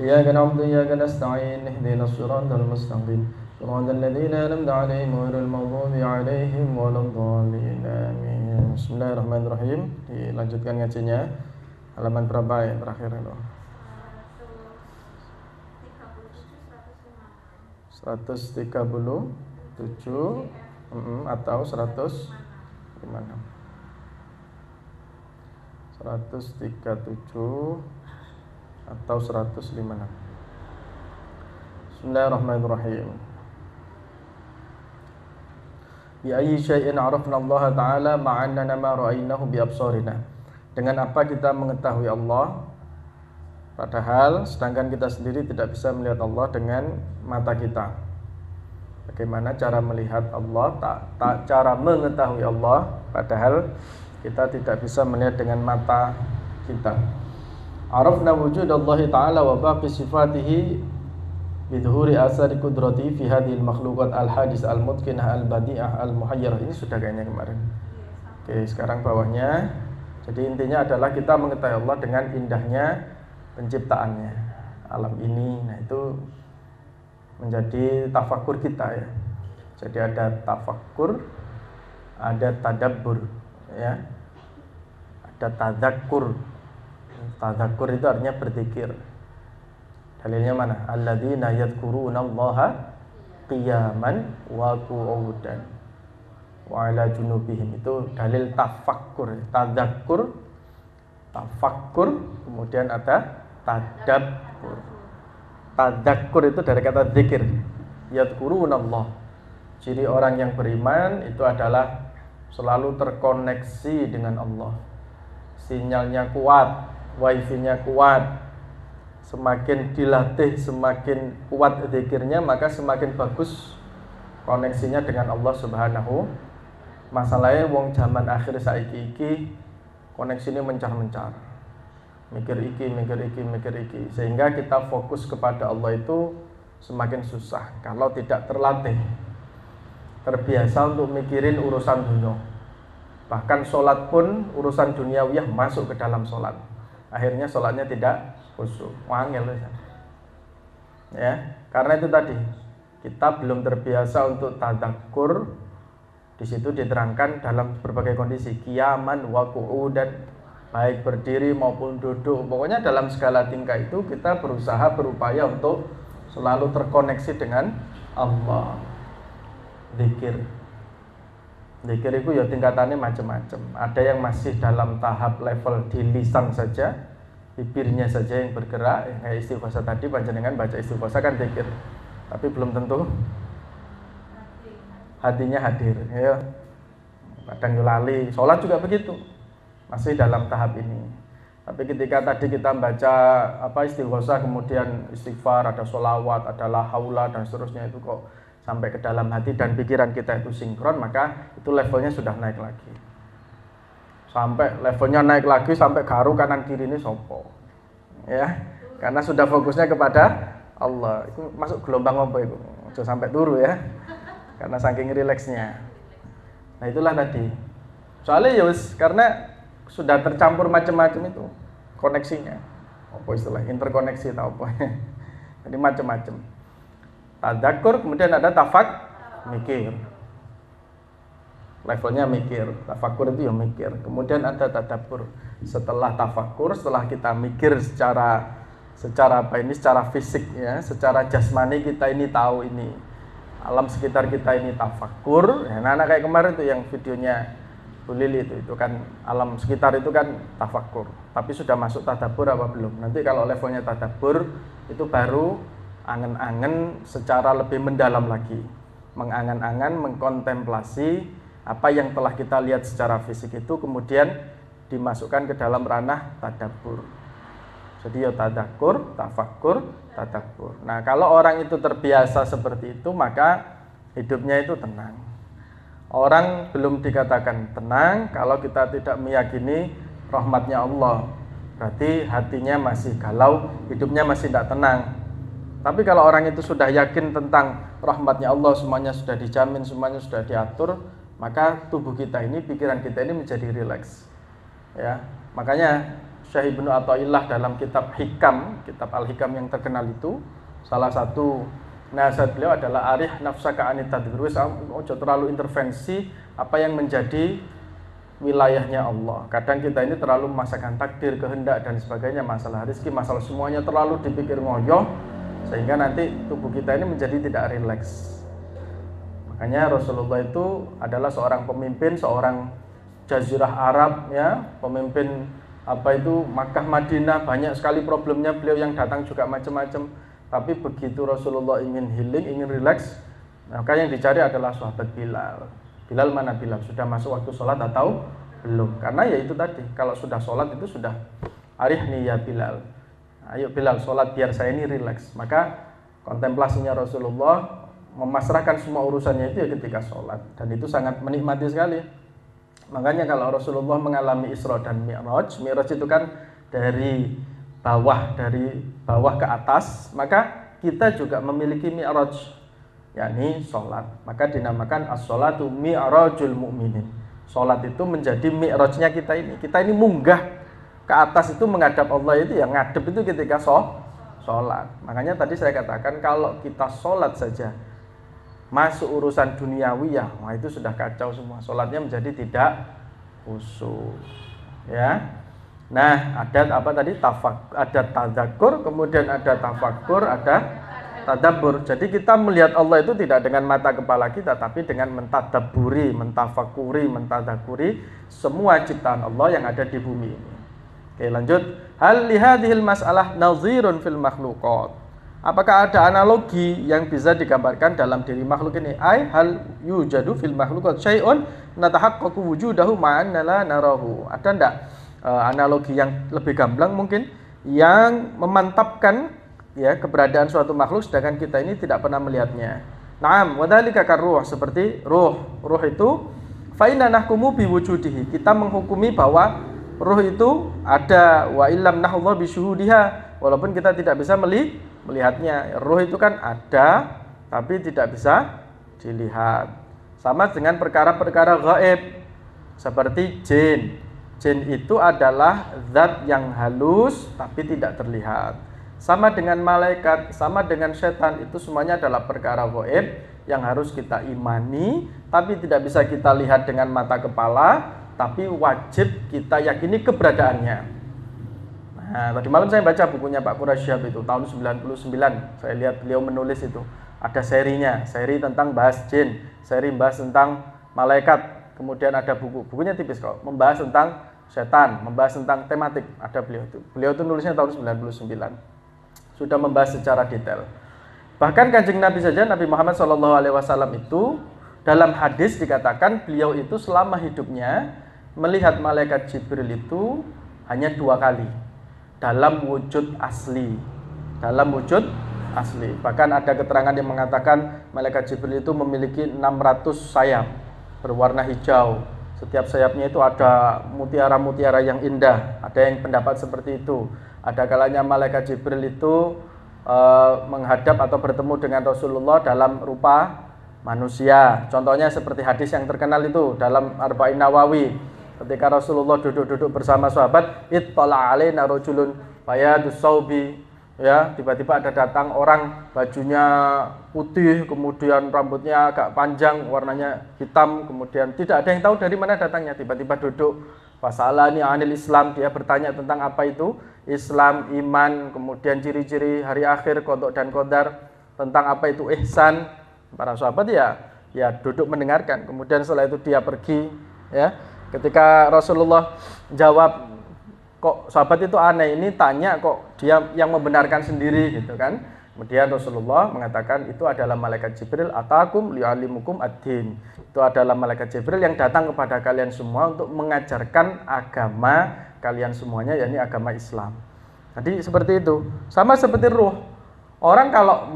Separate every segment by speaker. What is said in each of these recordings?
Speaker 1: إياك نعبد وإياك نستعين اهدنا الصراط المستقيم صراط الذين أنعمت عليهم غير المغضوب عليهم ولا الضالين آمين. Bismillahirrahmanirrahim. Dilanjutkan ngajinya. Halaman berapa yang terakhir itu? 137 atau 100 gimana? 137 atau 156. Bismillahirrahmanirrahim. Bi ayyi syai'in 'arafna Allah Ta'ala ma'annana ma ra'aynahu bi absarina. Dengan apa kita mengetahui Allah padahal sedangkan kita sendiri tidak bisa melihat Allah dengan mata kita. Bagaimana cara melihat Allah, cara mengetahui Allah padahal kita tidak bisa melihat dengan mata kita. Arafna wujudallahi ta'ala wa baqi sifatihi bidhuhuri asari qudrati fi hadhil makhluqat al-hadis al-mutqinah al-badi'ah al-muhayyarah. Ini sudah kayaknya kemarin. Oke, sekarang bawahnya. Jadi intinya adalah kita mengetahui Allah dengan indahnya penciptaannya alam ini. Nah, itu menjadi tafakur kita ya. Jadi ada tafakur, ada tadabbur ya. Ada tadzakur. Tadzakur itu artinya berzikir. Dalilnya mana? Alladzina yadhkurunallaha qiyaman wa qu'udan wa 'ala junubihim. Itu dalil tafakkur, tadzakur, tafakkur, kemudian ada tadabbur. Tadzakur itu dari kata zikir. Yadhkurunallah. Ciri orang yang beriman itu adalah selalu terkoneksi dengan Allah. Sinyalnya kuat, wifi-nya kuat. Semakin dilatih, semakin kuat zikirnya, maka semakin bagus koneksinya dengan Allah Subhanahu. Masalahnya wong zaman akhir saiki iki koneksine mencar-mencar. Mikir iki, sehingga kita fokus kepada Allah itu semakin susah kalau tidak terlatih, terbiasa untuk mikirin urusan dunia. Bahkan sholat pun urusan duniawiyah masuk ke dalam sholat. Akhirnya sholatnya tidak khusyuk, wangel ya. Karena itu tadi kita belum terbiasa untuk tadzakur. Di situ diterangkan dalam berbagai kondisi, qiyaman wa qu'udan, baik berdiri maupun duduk. Pokoknya dalam segala tingkah itu kita berusaha berupaya untuk selalu terkoneksi dengan Allah. Zikir itu ya tingkatannya macam-macam. Ada yang masih dalam tahap level di lisan saja, bibirnya saja yang bergerak. Kayak istighosah tadi, panjenengan baca istighosah kan zikir, tapi belum tentu hatinya hadir ya. Kadang lali. Sholat juga begitu, masih dalam tahap ini. Tapi ketika tadi kita baca istighosah, kemudian istighfar, ada sholawat, ada la haula dan seterusnya, itu kok sampai ke dalam hati dan pikiran kita itu sinkron, maka itu levelnya sudah naik lagi. Sampai levelnya naik lagi sampai garu kanan kiri ini sopo. Ya, karena sudah fokusnya kepada Allah. Itu masuk gelombang apa itu? Sudah sampai turu ya. Karena saking rileksnya. Nah, itulah tadi. Soalnya ya karena sudah tercampur macam-macam itu koneksinya. Apa istilah? Interkoneksi atau apa? Jadi macam-macam. Tadzakur, kemudian ada mikir. Levelnya mikir. Tafakur itu ya mikir. Kemudian ada tadabbur. Setelah tafakur, setelah kita mikir secara fisik ya, secara jasmani kita ini tahu ini alam sekitar kita ini tafakur. Ya, anak kayak kemarin tuh yang videonya Bu Lili itu kan alam sekitar itu kan tafakur. Tapi sudah masuk tadabbur apa belum? Nanti kalau levelnya tadabbur itu baru angen-angen secara lebih mendalam lagi. Mengangan-angan, mengkontemplasi apa yang telah kita lihat secara fisik itu kemudian dimasukkan ke dalam ranah tadabbur. Jadi ya tadzakur, tafakur, tadabbur. Nah, kalau orang itu terbiasa seperti itu, maka hidupnya itu tenang. Orang belum dikatakan tenang kalau kita tidak meyakini rahmatnya Allah. Berarti hatinya masih galau, hidupnya masih tidak tenang. Tapi kalau orang itu sudah yakin tentang rahmatnya Allah, semuanya sudah dijamin, semuanya sudah diatur, maka tubuh kita ini, pikiran kita ini menjadi rileks. Ya, makanya Syekh Ibnu Athaillah dalam kitab Hikam, kitab Al-Hikam yang terkenal itu, salah satu nasihat beliau adalah arih nafsaka anit tadbir. Wis ojo terlalu intervensi apa yang menjadi wilayahnya Allah. Kadang kita ini terlalu memaksakan takdir, kehendak dan sebagainya, masalah rezeki, masalah semuanya terlalu dipikir ngoyo, sehingga nanti tubuh kita ini menjadi tidak rileks. Makanya Rasulullah itu adalah seorang pemimpin, seorang Jazirah Arab, ya, pemimpin Makkah Madinah, banyak sekali problemnya beliau yang datang juga macam-macam. Tapi begitu Rasulullah ingin healing, ingin relax, maka yang dicari adalah sahabat Bilal. Bilal mana Bilal? Sudah masuk waktu sholat atau belum? Karena ya itu tadi, kalau sudah sholat itu sudah arihni ya Bilal. Ayo Bilal sholat biar saya ini relax. Maka kontemplasinya Rasulullah memasrahkan semua urusannya itu ya ketika sholat, dan itu sangat menikmati sekali. Makanya kalau Rasulullah mengalami Isra dan Mi'raj itu kan dari bawah ke atas, maka kita juga memiliki Mi'raj, yakni sholat. Maka dinamakan as-sholatu mi'rajul mu'minin. Sholat itu menjadi mi'rajnya kita ini. Kita ini munggah ke atas itu menghadap Allah, itu ya ngadep itu ketika sholat. Makanya tadi saya katakan kalau kita sholat saja masuk urusan duniawi, ya wah itu sudah kacau semua, sholatnya menjadi tidak khusyuk, ya. Nah, ada ada tadzakur, kemudian ada tafakur, ada tadabbur. Jadi kita melihat Allah itu tidak dengan mata kepala kita, tapi dengan mentadabburi, mentafakuri, mentadzakuri semua ciptaan Allah yang ada di bumi ini. Oke, lanjut. Hal lihadhil mas'alah nazirun fil makhluqat. Apakah ada analogi yang bisa digambarkan dalam diri makhluk ini? Ai hal yujadu fil makhluqat syai'un natahaqqaqu wujudahu ma'anna la narahu. Ada enggak analogi yang lebih gamblang mungkin yang memantapkan ya keberadaan suatu makhluk sedangkan kita ini tidak pernah melihatnya? Naam, wa dzalika karuh, seperti ruh. Ruh itu fa inna nahkumu biwujudihi. Kita menghukumi bahwa ruh itu ada, wa illam nahudha bisyuhudiha, walaupun kita tidak bisa melihatnya. Ruh itu kan ada tapi tidak bisa dilihat. Sama dengan perkara-perkara gaib seperti jin. Jin itu adalah zat yang halus tapi tidak terlihat. Sama dengan malaikat, sama dengan setan, itu semuanya adalah perkara gaib yang harus kita imani tapi tidak bisa kita lihat dengan mata kepala, tapi wajib kita yakini keberadaannya. Nah, tadi malam saya baca bukunya Pak Qurasyab itu tahun 99. Saya lihat beliau menulis itu. Ada serinya, seri tentang bahas jin, seri bahas tentang malaikat. Kemudian ada bukunya tipis kok, membahas tentang setan, membahas tentang tematik. Ada beliau itu. Beliau itu nulisnya tahun 99. Sudah membahas secara detail. Bahkan Kanjeng Nabi saja, Nabi Muhammad SAW itu dalam hadis dikatakan beliau itu selama hidupnya melihat malaikat Jibril itu hanya 2 kali. Dalam wujud asli. Bahkan ada keterangan yang mengatakan malaikat Jibril itu memiliki 600 sayap berwarna hijau. Setiap sayapnya itu ada mutiara-mutiara yang indah. Ada yang pendapat seperti itu. Ada kalanya malaikat Jibril itu menghadap atau bertemu dengan Rasulullah dalam rupa manusia. Contohnya seperti hadis yang terkenal itu dalam Arba'in Nawawi. Ketika Rasulullah duduk-duduk bersama sahabat, ittala alaina rajulun bayadus saubi, ya, tiba-tiba ada datang orang bajunya putih, kemudian rambutnya agak panjang, warnanya hitam, kemudian tidak ada yang tahu dari mana datangnya, tiba-tiba duduk. Fasalani anil Islam, dia bertanya tentang apa itu Islam, iman, kemudian ciri-ciri hari akhir, qada dan qadar, tentang apa itu ihsan. Para sahabat ya duduk mendengarkan. Kemudian setelah itu dia pergi, ya. Ketika Rasulullah jawab, kok sahabat itu aneh, ini tanya kok dia yang membenarkan sendiri gitu kan. Kemudian Rasulullah mengatakan itu adalah malaikat Jibril atakum li'alimukum ad-din. Itu adalah malaikat Jibril yang datang kepada kalian semua untuk mengajarkan agama kalian semuanya, yakni agama Islam. Jadi seperti itu. Sama seperti ruh. Orang kalau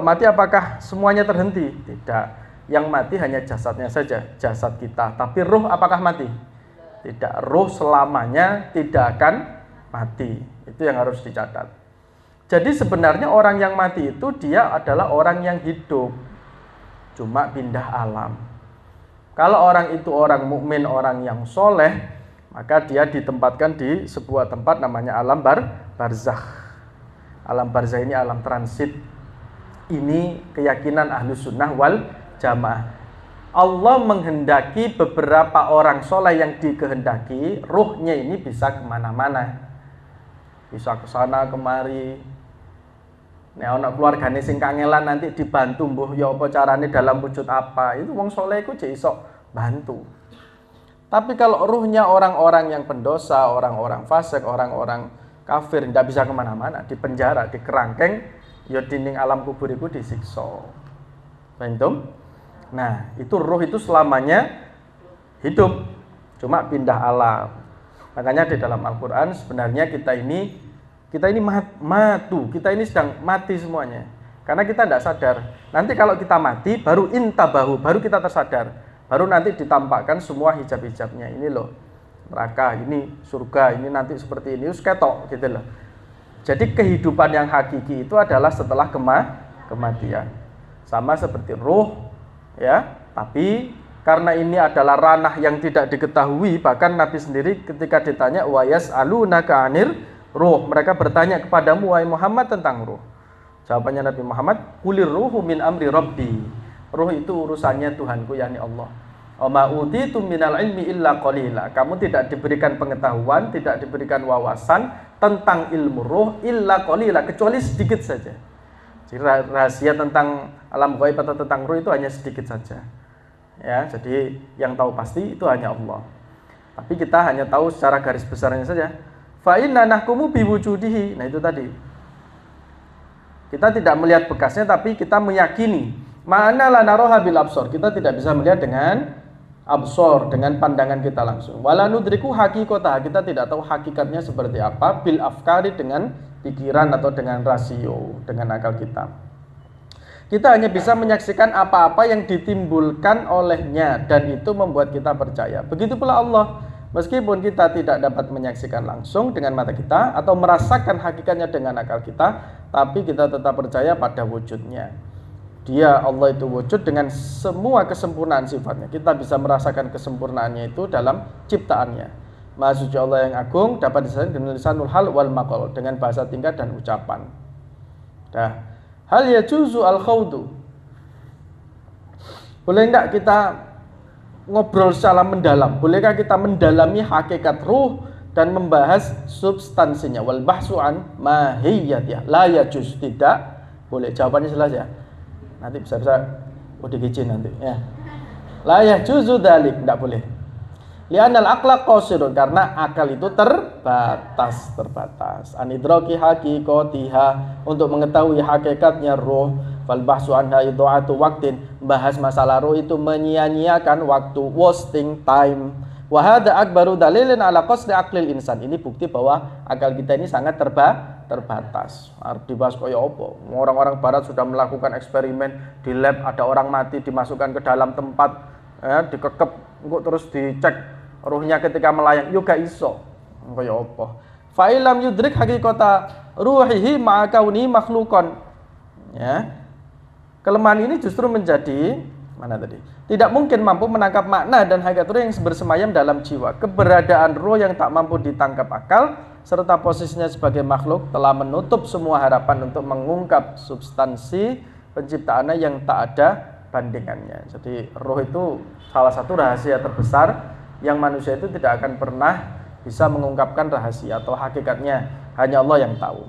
Speaker 1: mati apakah semuanya terhenti? Tidak. Yang mati hanya jasadnya saja, jasad kita. Tapi ruh apakah mati? Tidak. Ruh selamanya tidak akan mati. Itu yang harus dicatat. Jadi sebenarnya orang yang mati itu dia adalah orang yang hidup, cuma pindah alam. Kalau orang itu orang mukmin, orang yang soleh, Maka dia ditempatkan di sebuah tempat namanya alam barzakh. Alam barzakh ini alam transit. Ini keyakinan Ahlus Sunnah wal Jamaah. Allah menghendaki beberapa orang soleh yang dikehendaki, ruhnya ini bisa kemana-mana, bisa ke sana kemari. Nek ana keluargane sing kangelan nanti dibantu mbuh ya apa carane dalam wujud apa, itu wong soleh iku jek iso bantu. Tapi kalau ruhnya orang-orang yang pendosa, orang-orang fasik, orang-orang kafir, tidak bisa kemana-mana, di penjara, di kerangkeng, ya dinding alam kubur itu disiksa. Paham? Nah, itu ruh itu selamanya hidup, cuma pindah alam. Makanya di dalam Al-Quran sebenarnya kita ini matu, kita ini sedang mati semuanya. Karena kita tidak sadar. Nanti kalau kita mati, baru intabahu, baru kita tersadar. Baru nanti ditampakkan semua hijab-hijabnya. Ini loh, neraka, ini surga, ini nanti seperti ini, ketok gitu loh. Jadi kehidupan yang hakiki itu adalah setelah kematian. Sama seperti ruh, ya, tapi karena ini adalah ranah yang tidak diketahui, bahkan Nabi sendiri ketika ditanya wa yas'alunaka 'anir ruh, mereka bertanya kepadamu wahai Muhammad tentang ruh. Jawabannya Nabi Muhammad, kulir ruhu min amri rabbi. Ruh itu urusannya Tuhanku, yakni Allah. Wa ma utitum minal ilmi illa qalila. Kamu tidak diberikan pengetahuan, tidak diberikan wawasan tentang ilmu ruh illa qalila, kecuali sedikit saja. Jadi rahasia tentang alam gaib atau tentang ruh itu hanya sedikit saja. Ya, jadi yang tahu pasti itu hanya Allah. Tapi kita hanya tahu secara garis besarnya saja. Fa inna nahkumu biwujudihi. Nah, itu tadi. Kita tidak melihat bekasnya, tapi kita meyakini. Ma'ana la naroha bil absor. Kita tidak bisa melihat dengan absor, dengan pandangan kita langsung. Wala nudriku haqiqatah. Kita tidak tahu hakikatnya seperti apa. Bil afkari, dengan pikiran atau dengan rasio, dengan akal kita. Kita hanya bisa menyaksikan apa-apa yang ditimbulkan olehnya, dan itu membuat kita percaya. Begitu pula Allah. Meskipun kita tidak dapat menyaksikan langsung dengan mata kita atau merasakan hakikatnya dengan akal kita, tapi kita tetap percaya pada wujudnya. Dia, Allah itu wujud dengan semua kesempurnaan sifatnya. Kita bisa merasakan kesempurnaannya itu dalam ciptaannya. Maha suci Allah yang agung dapat disampaikan dengan lisanul hal wal maqal, dengan bahasa tingkat dan ucapan. Dah. Hal yajuzu al khawdu. Boleh enggak kita ngobrol secara mendalam? Bolehkah kita mendalami hakikat ruh dan membahas substansinya? Wal bahsu an mahiyatiyah. La yajuz, tidak boleh. Jawabannya jelas ya. Nanti bisa ODGJ nanti ya. La yajuzu dzalik, enggak boleh. Li'anal aqla qasirun, karena akal itu terbatas. Anidraki haqiqatiha, untuk mengetahui hakikatnya ruh. Fal bahsu anha idha'atu waqtin, bahas masalah ruh itu menyia-nyiakan waktu, wasting time. Wa hadza akbaru dalilin ala qasdi aqlil insan. Ini bukti bahwa akal kita ini sangat terbatas. Harus dibahas kaya apa? Orang-orang barat sudah melakukan eksperimen di lab, ada orang mati dimasukkan ke dalam tempat, ya, dikekep, terus dicek ruhnya ketika melayang, juga iso. Kaya apa? Fa ilam yudrik haqiqata ruhihi ma'a kauni makhluqan. Ya. Kelemahan ini justru menjadi mana tadi? Tidak mungkin mampu menangkap makna dan hakikat ruh yang bersemayam dalam jiwa. Keberadaan ruh yang tak mampu ditangkap akal serta posisinya sebagai makhluk telah menutup semua harapan untuk mengungkap substansi penciptaannya yang tak ada bandingannya. Jadi ruh itu salah satu rahasia terbesar yang manusia itu tidak akan pernah bisa mengungkapkan rahasia atau hakikatnya, hanya Allah yang tahu.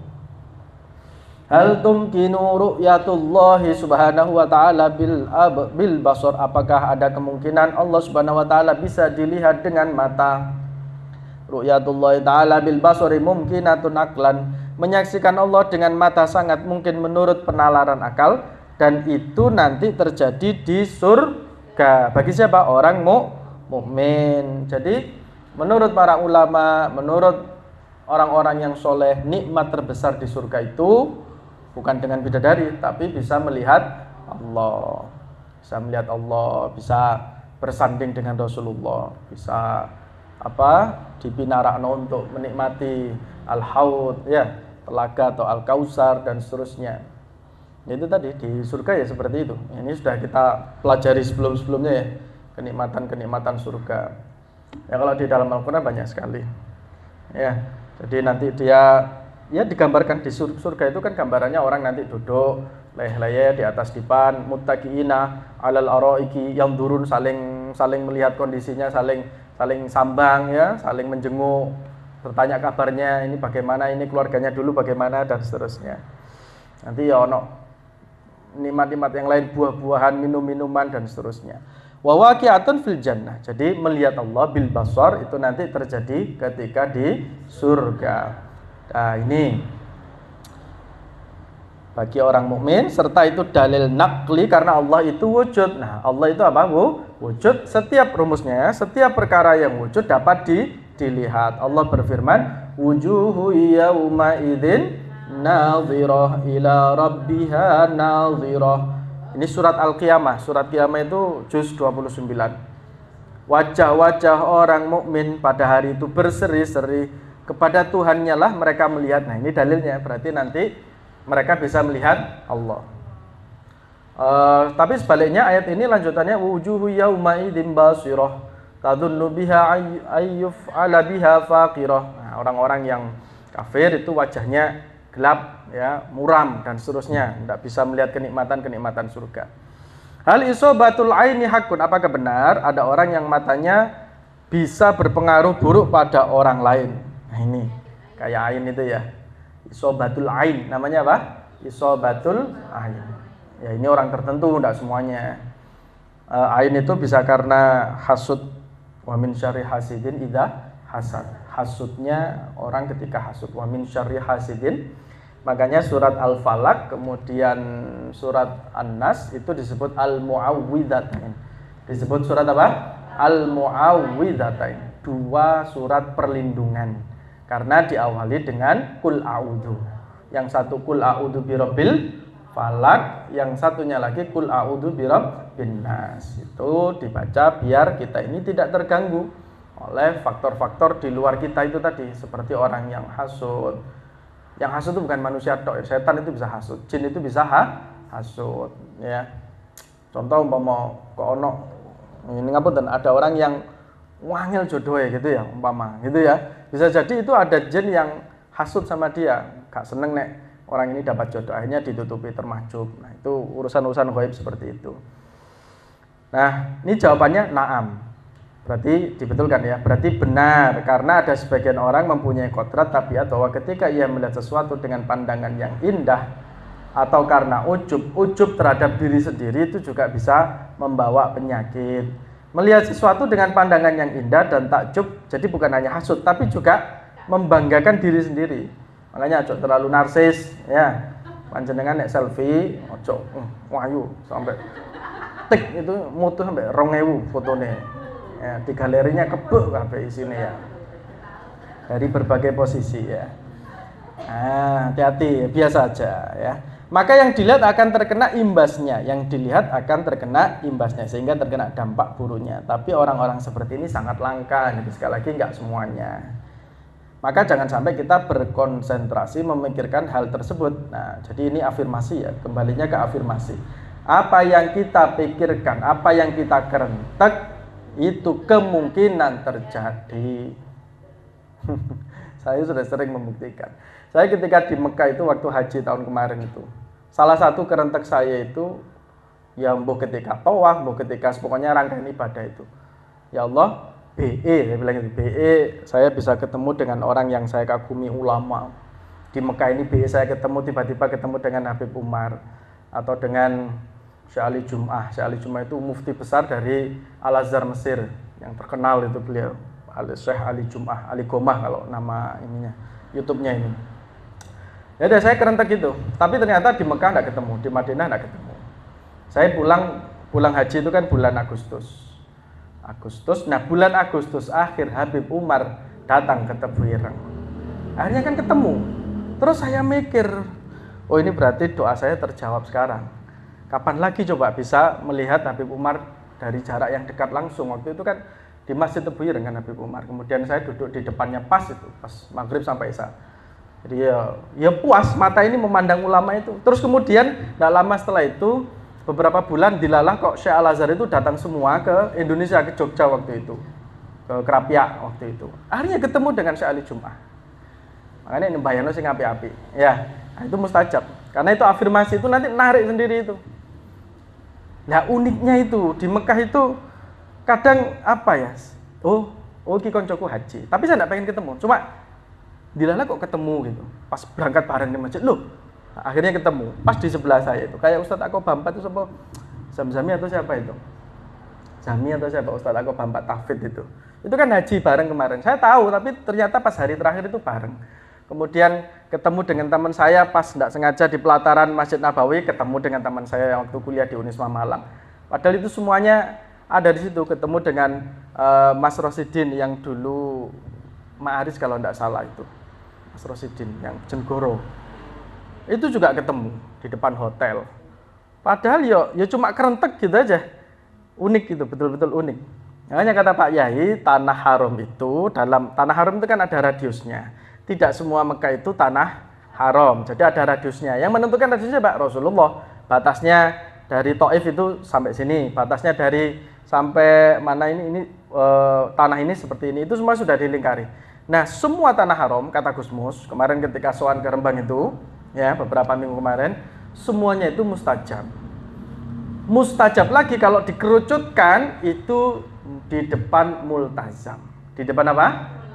Speaker 1: Hal tumkinu ru'yatullahi subhanahu wa ta'ala bil basar. Apakah ada kemungkinan Allah subhanahu wa ta'ala bisa dilihat dengan mata? Ru'yatullahi ta'ala bil basari mumkinatun aqlan. Menyaksikan Allah dengan mata sangat mungkin menurut penalaran akal, dan itu nanti terjadi di surga. Bagi siapa? Orang mukmin. Jadi menurut para ulama, menurut orang-orang yang soleh, nikmat terbesar di surga itu bukan dengan bidadari, tapi bisa melihat Allah, bisa bersanding dengan Rasulullah, bisa di Binarakno untuk menikmati al-haud, ya, telaga atau al-kausar dan seterusnya. Itu tadi di surga ya seperti itu. Ini sudah kita pelajari sebelum-sebelumnya ya, kenikmatan-kenikmatan surga. Ya kalau di dalam Al-Quran banyak sekali. Ya, jadi nanti dia ya digambarkan di surga itu kan gambarannya orang nanti duduk leyeh-leyeh di atas dipan, muttaqiina 'alal araiki yang turun saling melihat kondisinya, saling sambang ya, saling menjenguk, bertanya kabarnya, ini bagaimana, ini keluarganya dulu bagaimana dan seterusnya. Nanti ya ono nikmat-nikmat yang lain, buah-buahan, minum-minuman dan seterusnya. Wa waqi'atun fil jannah. Jadi melihat Allah bil basar itu nanti terjadi ketika di surga. Nah, ini bagi orang mukmin serta itu dalil naqli karena Allah itu wujud. Nah, Allah itu apa, Bu? Wujud. Setiap rumusnya, setiap perkara yang wujud dapat dilihat. Allah berfirman, wujuhu yauma idzin nadhirah ila rabbiha nadhirah. Ini surat Al-Qiyamah. Surat Qiyamah itu juz 29. Wajah-wajah orang mukmin pada hari itu berseri-seri, kepada Tuhannya lah mereka melihat. Nah, ini dalilnya, berarti nanti mereka bisa melihat Allah. Tapi sebaliknya ayat ini lanjutannya wujuhu yauma idzin basirah tadhunnu biha ayyuf'ala biha faqirah. Nah, orang-orang yang kafir itu wajahnya gelap ya, muram dan seterusnya, tidak bisa melihat kenikmatan surga. Hal isobatul aini hakun, apakah benar ada orang yang matanya bisa berpengaruh buruk pada orang lain? Nah, ini kayak ain itu ya, isobatul ain, namanya apa? Isobatul ain. Ya, ini orang tertentu, tidak semuanya. Ain itu bisa karena hasud, wa min syarri hasidin idza hasad. Hasudnya orang ketika hasud, wa min syarri hasidin. Makanya surat Al-Falaq kemudian surat An-Nas itu disebut Al-Mu'awwidzatain. Disebut surat apa? Al-Mu'awwidzatain. Dua surat perlindungan. Karena diawali dengan Qul A'udzu. Yang satu Qul A'udzu birabbil falaq, yang satunya lagi Qul A'udzu birabbin nas. Itu dibaca biar kita ini tidak terganggu oleh faktor-faktor di luar kita itu tadi, seperti orang yang hasud. Yang hasud itu bukan manusia tok, setan itu bisa hasud, jin itu bisa hasud ya. Contoh umpama kok ono ini ngapunten ada orang yang wangil jodoh gitu ya umpama gitu ya. Bisa jadi itu ada jin yang hasud sama dia, gak seneng nek orang ini dapat jodoh, akhirnya ditutupi termahjub. Nah, itu urusan-urusan ghaib seperti itu. Nah, ini jawabannya na'am. Berarti dibetulkan ya, berarti benar karena ada sebagian orang mempunyai kodrat tabiat bahwa ketika ia melihat sesuatu dengan pandangan yang indah atau karena ujub terhadap diri sendiri itu juga bisa membawa penyakit. Melihat sesuatu dengan pandangan yang indah dan takjub, jadi bukan hanya hasud tapi juga membanggakan diri sendiri. Makanya ojo terlalu narsis ya. Panjenengan nek selfie ojo wahyu sampai tik itu mutu sampai 2000 fotone. Ya, di galerinya kebek kabeh isine ya. Dari berbagai posisi ya. Nah, hati-hati, biasa aja ya. Maka yang dilihat akan terkena imbasnya, sehingga terkena dampak buruknya. Tapi orang-orang seperti ini sangat langka, jadi sekali lagi enggak semuanya. Maka jangan sampai kita berkonsentrasi memikirkan hal tersebut. Nah, jadi ini afirmasi ya, kembalinya ke afirmasi. Apa yang kita pikirkan, apa yang kita kerentek itu kemungkinan terjadi. Saya sudah sering membuktikan. Saya ketika di Mekah itu waktu haji tahun kemarin itu, salah satu kerentek saya itu ya mbuh ketika tawaf, mbuh ketika pokoknya rangkaian ibadah itu. Ya Allah, saya bilang itu, saya bisa ketemu dengan orang yang saya kagumi, ulama. Di Mekah ini saya ketemu, tiba-tiba ketemu dengan Habib Umar atau dengan Syekh Ali Jum'ah. Syekh Ali Jum'ah itu mufti besar dari Al-Azhar Mesir yang terkenal itu beliau. Syekh Ali Jum'ah, Ali Gomah kalau nama ininya, YouTube-nya ini. Ya udah saya kerentek gitu. Tapi ternyata di Mekah enggak ketemu, di Madinah enggak ketemu. Saya pulang haji itu kan bulan Agustus. Nah, bulan Agustus akhir Habib Umar datang ke Tebu Ireng. Akhirnya kan ketemu. Terus saya mikir, oh ini berarti doa saya terjawab sekarang. Kapan lagi coba bisa melihat Habib Umar dari jarak yang dekat langsung? Waktu itu kan di Masjid Tebu Ireng kan Habib Umar. Kemudian saya duduk di depannya pas maghrib sampai isya. Jadi ya puas, mata ini memandang ulama itu. Terus kemudian tidak lama setelah itu, beberapa bulan dilalah kok Syekh Al-Azhar itu datang semua ke Indonesia, ke Jogja waktu itu. ke Krapyak waktu itu. Akhirnya ketemu dengan Syekh Ali Jum'ah. Makanya ini bayano sing api-api. Ya, nah, itu mustajab. Karena itu afirmasi itu nanti narik sendiri itu. Nah, uniknya itu di Mekah itu kadang apa ya? Oh, ki koncoku haji. Tapi saya enggak pengen ketemu. Cuma dilala kok ketemu gitu. Pas berangkat bareng di masjid, loh. Nah, akhirnya ketemu. Pas di sebelah saya itu. Kayak Ustadz Ako Bampat itu siapa? Zami atau siapa itu? Zami atau siapa? Ustadz Ako Bampat Tafid itu. Itu kan haji bareng kemarin. Saya tahu, tapi ternyata pas hari terakhir itu bareng. Kemudian ketemu dengan teman saya pas tidak sengaja di pelataran Masjid Nabawi, ketemu dengan teman saya yang waktu kuliah di Unisma Malang. Padahal itu semuanya ada di situ. Ketemu dengan Mas Rosidin yang dulu Ma'aris kalau tidak salah itu. Mas Rosidin yang Jenggoro. Itu juga ketemu di depan hotel. Padahal ya cuma kerentek gitu aja. Unik gitu, betul-betul unik. Makanya kata Pak Yai, tanah haram itu, dalam tanah haram itu kan ada radiusnya. Tidak semua Mekah itu tanah haram. Jadi ada radiusnya. Yang menentukan radiusnya Pak Rasulullah. Batasnya dari Taif itu sampai sini. Batasnya dari sampai mana ini tanah ini seperti ini. Itu semua sudah dilingkari. Nah, semua tanah haram kata Gus Mus kemarin ketika sowan ke Rembang itu, ya beberapa minggu kemarin, semuanya itu mustajab. Mustajab lagi kalau dikerucutkan itu di depan multazam. Di depan apa?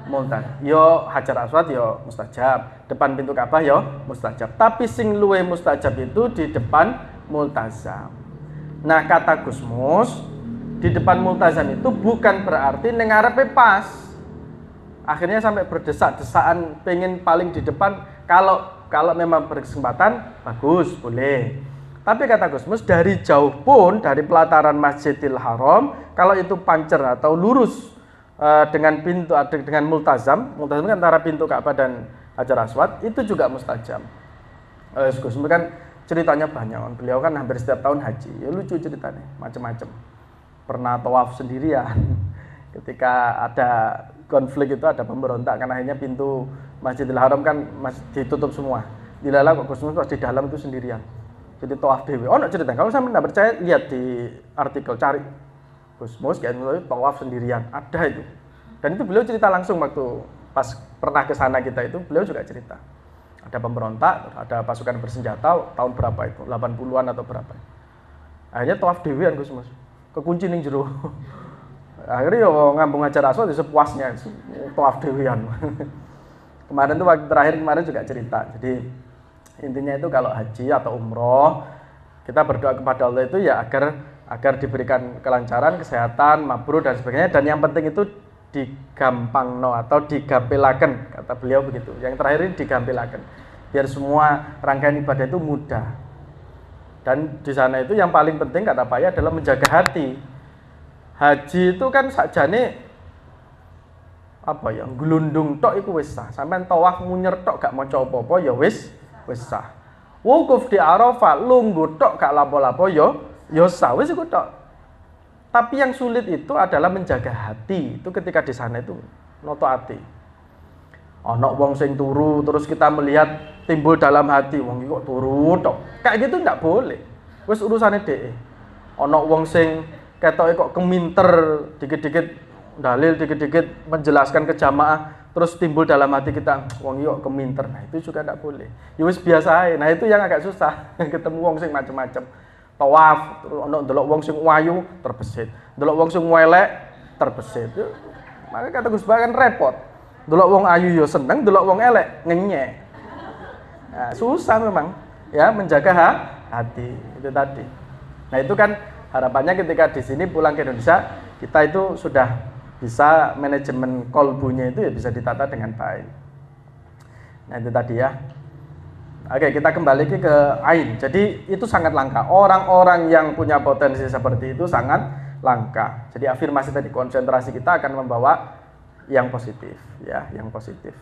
Speaker 1: Multazam. Yo Hajar Aswad yo mustajab. Depan pintu Ka'bah yo mustajab. Tapi sing luwe mustajab itu di depan multazam. Nah, kata Gus Mus, di depan multazam itu bukan berarti ning ngarepe pas. Akhirnya sampai berdesak-desakan pengen paling di depan. Kalau memang berkesempatan bagus, boleh. Tapi kata Gus Mus, dari jauh pun, dari pelataran Masjidil Haram, kalau itu pancer atau lurus dengan pintu, dengan multazam kan antara pintu Ka'bah dan Hajar Aswad, itu juga mustajab. Gus Mus kan ceritanya banyak. Beliau kan hampir setiap tahun haji. Ya lucu ceritanya, macam-macam. Pernah tawaf sendirian. Ketika ada konflik itu, ada pemberontak, karena akhirnya pintu Masjidil Haram kan ditutup semua. Dilala kok Gus Mus pas di dalam itu sendirian. Jadi tawaf dewe. Oh, cerita. Kalau sampai tidak percaya, lihat di artikel, cari Gus Mus kayak tawaf sendirian. Ada itu. Dan itu beliau cerita langsung waktu pas pernah ke sana kita itu, beliau juga cerita. Ada pemberontak, ada pasukan bersenjata tahun berapa itu? 80-an atau berapa. Akhirnya tawaf dewean Gus Mus. Kekunci ning jero. Akhirnya yo ngambung Hajar Aswad sepuasnya tawaf dewean. Kemarin tuh waktu terakhir kemarin juga cerita. Jadi intinya itu kalau haji atau umroh kita berdoa kepada Allah itu ya agar diberikan kelancaran, kesehatan, mabrur dan sebagainya, dan yang penting itu digampangno atau digampilaken, kata beliau begitu. Yang terakhir ini digampilaken biar semua rangkaian ibadah itu mudah. Dan di sana itu yang paling penting kata Pak Ya adalah menjaga hati. Haji itu kan sakjane apa ya, glundung tok iku wis sah. Sampeyan tawaf munyer tok gak maca apa-apa ya wis sah. Wukuf di Arafah lungguh tok gak lapo-lapo ya sah wis iku tok. Tapi yang sulit itu adalah menjaga hati. Itu ketika di sana itu noto ati. Ana wong sing turu terus kita melihat timbul dalam hati, wong iki kok turu tok. Kayak gitu ndak boleh. Wis urusane dhek. Ana wong sing ketoke kok keminter dikit-dikit dalil, dikit-dikit menjelaskan ke jamaah, terus timbul dalam hati kita, wong iki kok keminter. Nah, itu juga ndak boleh. Ya wis biasa ae. Nah, itu yang agak susah. Ketemu wong sing macam-macam. Tawaf, terus ana ndelok wong sing wayu terbesit. Ndelok wong sing elek terbesit. Maka kata Gus Bah kan repot. Ndelok wong ayu yo seneng, ndelok wong elek ngenyek. Nah, susah memang ya menjaga hati itu tadi. Nah, itu kan harapannya ketika di sini pulang ke Indonesia kita itu sudah bisa manajemen kolbunya itu ya bisa ditata dengan baik. Nah, itu tadi ya. Oke, kita kembali ke Ain. Jadi itu sangat langka. Orang-orang yang punya potensi seperti itu sangat langka. Jadi afirmasi tadi, konsentrasi kita akan membawa yang positif, ya, yang positif.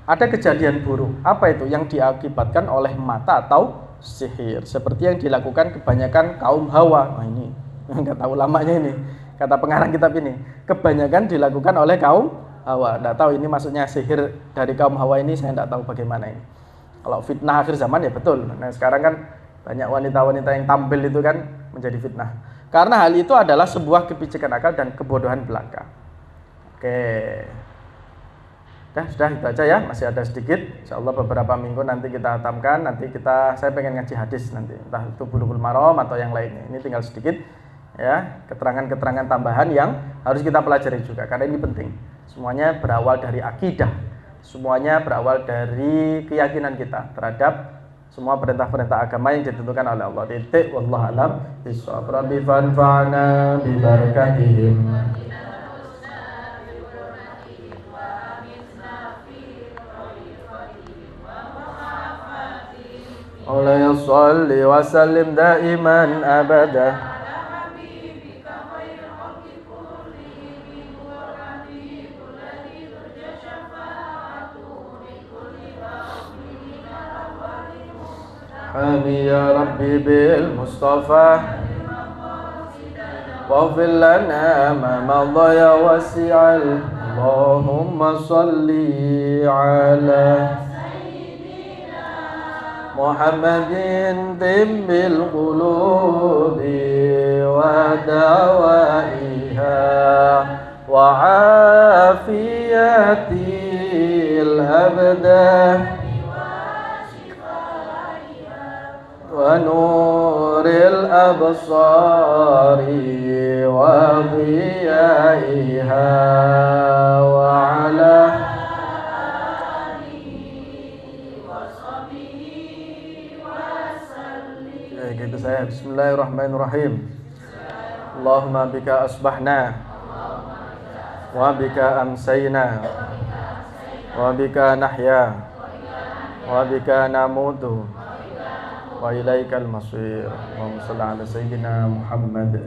Speaker 1: Ada kejadian buruk. Apa itu? Yang diakibatkan oleh mata atau sihir. Seperti yang dilakukan kebanyakan kaum Hawa. Nah, ini nggak tahu lamanya ini. Kata pengarang kitab ini, kebanyakan dilakukan oleh kaum Hawa. Nggak tahu ini maksudnya sihir dari kaum Hawa ini, saya nggak tahu bagaimana ini. Kalau fitnah akhir zaman ya betul. Nah, sekarang kan banyak wanita-wanita yang tampil itu kan menjadi fitnah. Karena hal itu adalah sebuah kepicikan akal dan kebodohan belaka. Oke. Sudah itu aja ya, masih ada sedikit. Insyaallah beberapa minggu nanti kita hatamkan, saya pengen ngaji hadis nanti, entah itu Bulughul Maram atau yang lainnya. Ini tinggal sedikit ya, keterangan-keterangan tambahan yang harus kita pelajari juga karena ini penting. Semuanya berawal dari akidah. Semuanya berawal dari keyakinan kita terhadap semua perintah-perintah agama yang ditentukan oleh Allah. Titik wallahu alam bishawab. Rabbi fanfa'na bi barakatihim. Allah shalli wa sallim daiman abada. Amin ya Rabbi bil Mustafa waghfir lana ma madha ya wasi'al. Allahumma salli ala Muhammadin tibbil qulubi wa dawaiha wa afiyatil abdan wa nuril absari wa dhiyaiha wa ala gitu saya. Bismillahirrahmanirrahim. Allahumma bika asbahna wa bika amsayna wa bika nahya wa bika namutu wa ilaikal masir. Allahumma shalli ala sayyidina Muhammad.